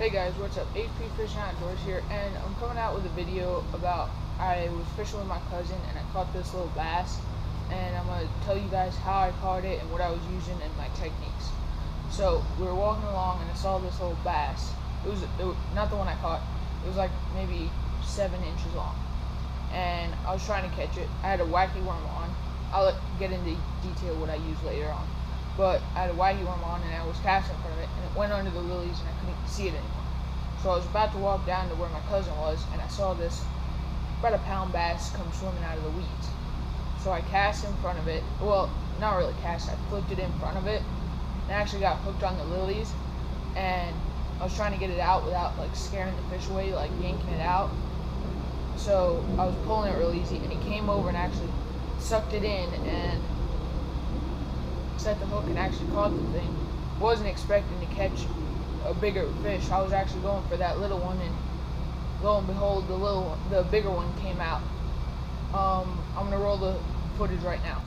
Hey guys, what's up? HP Fishing Outdoors here, and I'm coming out with a video about I was fishing with my cousin and I caught this little bass, and I'm going to tell you guys how I caught it and what I was using and my techniques. So we were walking along and I saw this little bass. It was not the one I caught. It was like maybe 7 inches long, and I was trying to catch it. I had a Wacky worm on. I'll get into detail what I used later on. But I had a Wacky worm on and I was casting in front of it, and it went under the lilies and I couldn't see it anymore. So I was about to walk down to where my cousin was, and I saw this about a pound bass come swimming out of the weeds. So I cast in front of it. Well, not really cast, I flipped it in front of it and actually got hooked on the lilies, and I was trying to get it out without like scaring the fish away, like yanking it out. So I was pulling it real easy, and he came over and actually sucked it in and set the hook and actually caught the thing. Wasn't expecting to catch a bigger fish. I was actually going for that little one, and lo and behold, the bigger one came out. I'm gonna roll the footage right now.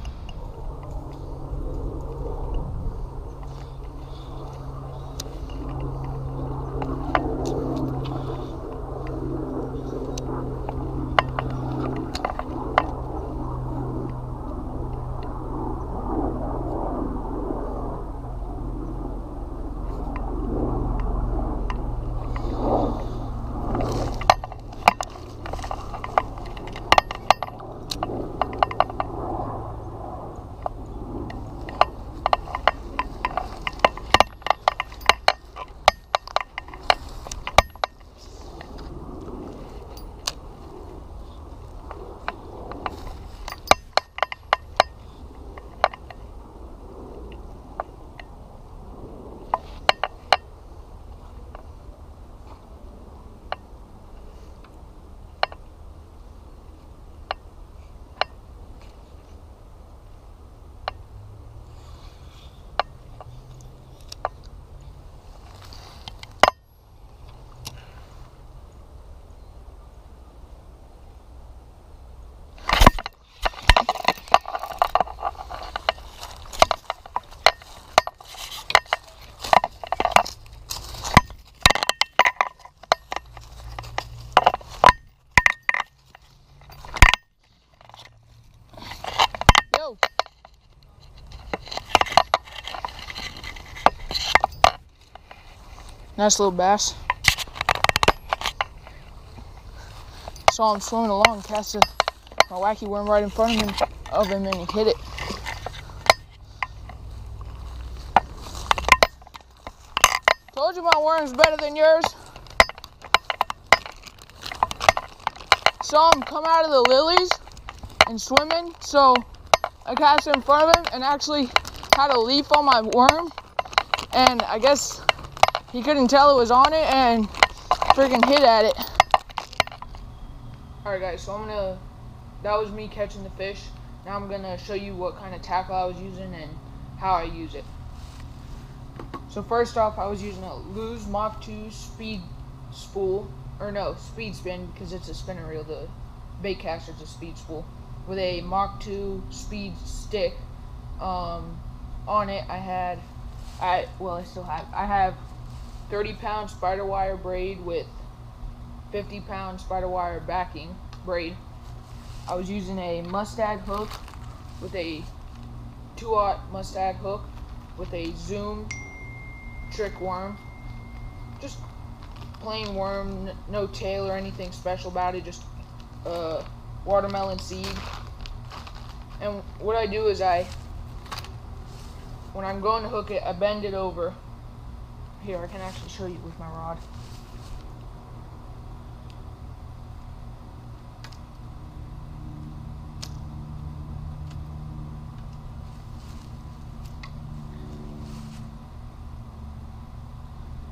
Nice little bass. Saw him swimming along, cast my Wacky worm right in front of him, and he hit it. Told you my worm's better than yours. Saw him come out of the lilies and swimming, so I cast it in front of him and actually had a leaf on my worm, and I guess he couldn't tell it was on it and freaking hit at it. Alright guys, so that was me catching the fish. Now I'm gonna show you what kind of tackle I was using and how I use it. So first off, I was using a Lew's Mach 2 speed spool, or no, speed spin, because it's a spinner reel. The bait caster's a speed spool with a Mach 2 speed stick. On it I have 30-pound spider wire braid with 50-pound spider wire backing braid. I was using a mustad hook with a 2/0 mustad hook with a zoom trick worm. Just plain worm, no tail or anything special about it, just watermelon seed. And what I do is when I'm going to hook it, I bend it over. Here, I can actually show you with my rod.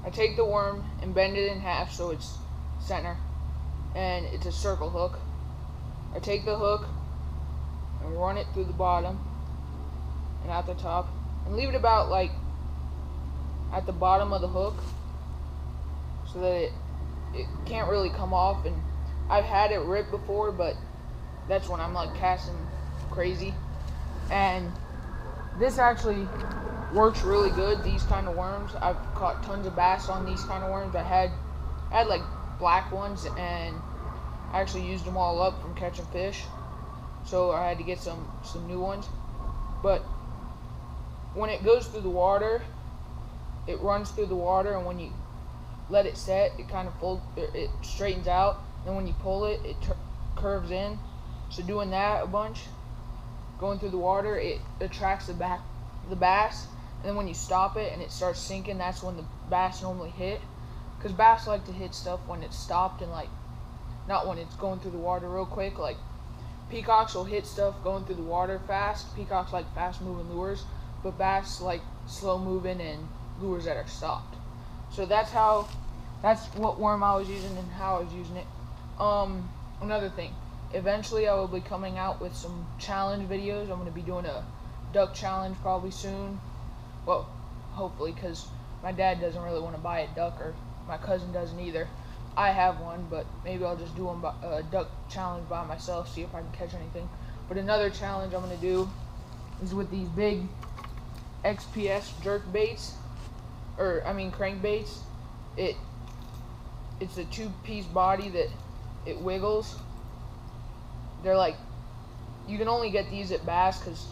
I take the worm and bend it in half so it's center, and it's a circle hook. I take the hook and run it through the bottom and out the top, and leave it about like at the bottom of the hook so that it can't really come off. And I've had it rip before, but that's when I'm like casting crazy. And this actually works really good, these kind of worms. I've caught tons of bass on these kind of worms. I had like black ones, and I actually used them all up from catching fish, so I had to get some new ones. But when it goes through the water, it runs through the water, and when you let it set, it kind of it straightens out. Then when you pull it, it curves in. So doing that a bunch, going through the water, it attracts the bass. And then when you stop it and it starts sinking, that's when the bass normally hit. Because bass like to hit stuff when it's stopped, and like not when it's going through the water real quick. Like peacocks will hit stuff going through the water fast. Peacocks like fast moving lures, but bass like slow moving and lures that are stopped. So that's what worm I was using and how I was using it. Another thing, eventually I will be coming out with some challenge videos. I'm going to be doing a duck challenge probably soon. Well, hopefully, because my dad doesn't really want to buy a duck, or my cousin doesn't either. I have one, but maybe I'll just do a duck challenge by myself, see if I can catch anything. But another challenge I'm going to do is with these big XPS jerk baits, crankbaits. It's a 2-piece body that it wiggles. They're like, you can only get these at Bass because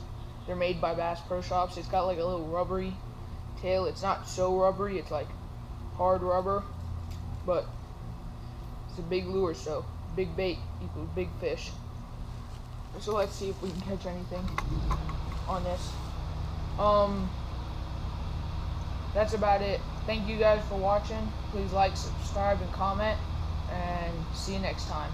they're made by Bass Pro Shops. It's got like a little rubbery tail. It's not so rubbery, it's like hard rubber, but it's a big lure, so big bait equals big fish. So let's see if we can catch anything on this. That's about it. Thank you guys for watching. Please like, subscribe, and comment, and see you next time.